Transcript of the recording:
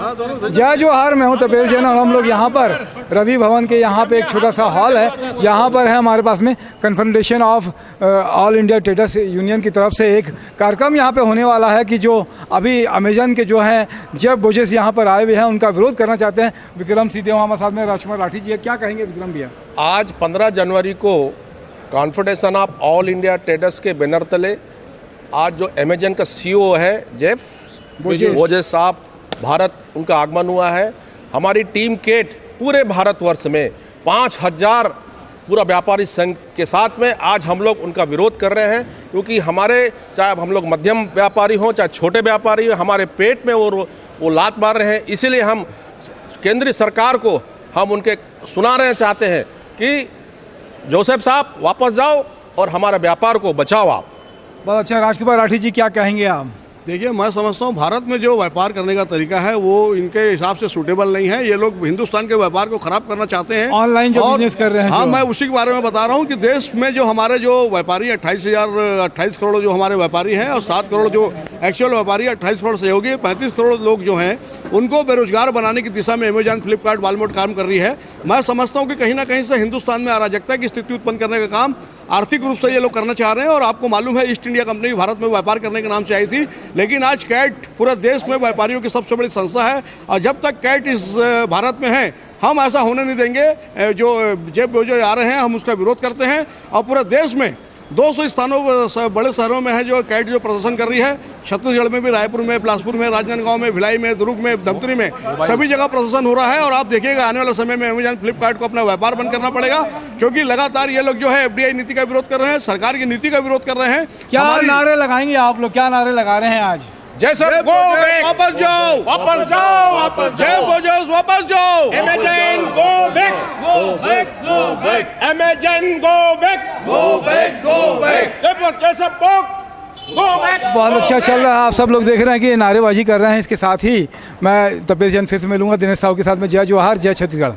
जय जोहार, मैं हूं तपेश जैन और हम लोग यहाँ पर रवि भवन के यहाँ पे एक छोटा सा हॉल है। यहाँ पर है हमारे पास में confederation of all India traders union की तरफ से एक कार्यक्रम यहाँ पे होने वाला है कि जो अभी अमेजन के जो हैं जेफ बेजोस यहाँ पर आए हुए हैं, उनका विरोध करना चाहते हैं। विक्रम सीधे हमारे साथ में राजकुमार राठी जी है। क्या कहेंगे विक्रम भैया? आज 15 जनवरी को confederation of all India traders के बैनर तले आज जो अमेजन का सीईओ है जेफ बेजोस साहब, भारत उनका आगमन हुआ है। हमारी टीम केट पूरे भारतवर्ष में 5000 पूरा व्यापारी संघ के साथ में आज हम लोग उनका विरोध कर रहे हैं, क्योंकि हमारे चाहे हम लोग मध्यम व्यापारी हों चाहे छोटे व्यापारी हो, हमारे पेट में वो लात मार रहे हैं। इसीलिए हम केंद्रीय सरकार को हम उनके सुना रहे चाहते हैं कि जोसेफ साहब वापस जाओ और हमारे व्यापार को बचाओ आप। बहुत अच्छा। राजकुमार राठी जी क्या कहेंगे आप? देखिए, मैं समझता हूँ भारत में जो व्यापार करने का तरीका है वो इनके हिसाब से सूटेबल नहीं है। ये लोग हिंदुस्तान के व्यापार को खराब करना चाहते हैं, ऑनलाइन जो बिजनेस कर रहे हैं। हाँ, मैं उसी के बारे में बता रहा हूँ कि देश में जो हमारे जो व्यापारी 28 करोड़ जो हमारे व्यापारी हैं और 7 करोड़ जो एक्चुअल व्यापारी 28 करोड़ सहयोगी 35 करोड़ लोग जो हैं उनको बेरोजगार बनाने की दिशा में अमेजन, फ्लिपकार्ट, वालमार्ट काम कर रही है। मैं समझता हूँ कि कहीं ना कहीं से हिंदुस्तान में अराजकता की स्थिति उत्पन्न करने का काम आर्थिक रूप से ये लोग करना चाह रहे हैं। और आपको मालूम है ईस्ट इंडिया कंपनी भारत में व्यापार करने के नाम से आई थी, लेकिन आज कैट पूरे देश में व्यापारियों की सबसे बड़ी संस्था है और जब तक कैट इस भारत में है हम ऐसा होने नहीं देंगे। जो जेफ बेजोस आ रहे हैं हम उसका विरोध करते हैं और पूरे देश में 200 स्थानों बड़े शहरों में है जो कैट जो प्रदर्शन कर रही है। छत्तीसगढ़ में भी, रायपुर में, बिलासपुर में, राजनांदगांव में, भिलाई में, दुर्ग में, धमतरी में सभी जगह प्रदर्शन हो रहा है। और आप देखिएगा आने वाले समय में अमेजन, फ्लिपकार्ट को अपना व्यापार बंद करना पड़ेगा, क्योंकि लगातार ये लोग जो है एफडीआई नीति का विरोध कर रहे हैं, सरकार की नीति का विरोध कर रहे हैं। क्या नारे लगाएंगे आप लोग? क्या नारे लगा रहे हैं आज? जैसे वापस जाओ, वापस जाओ, वापस जेफ बेजोस वापस जाओ, Amazon go back, go back, go back, Amazon go back, go back, go back, go back. बहुत अच्छा चल रहा है। आप सब लोग देख रहे हैं कि नारेबाजी कर रहे हैं। इसके साथ ही मैं तपेश जैन फिर से मिलूंगा दिनेश साहू के साथ में। जय जोहार, जय छत्तीसगढ़।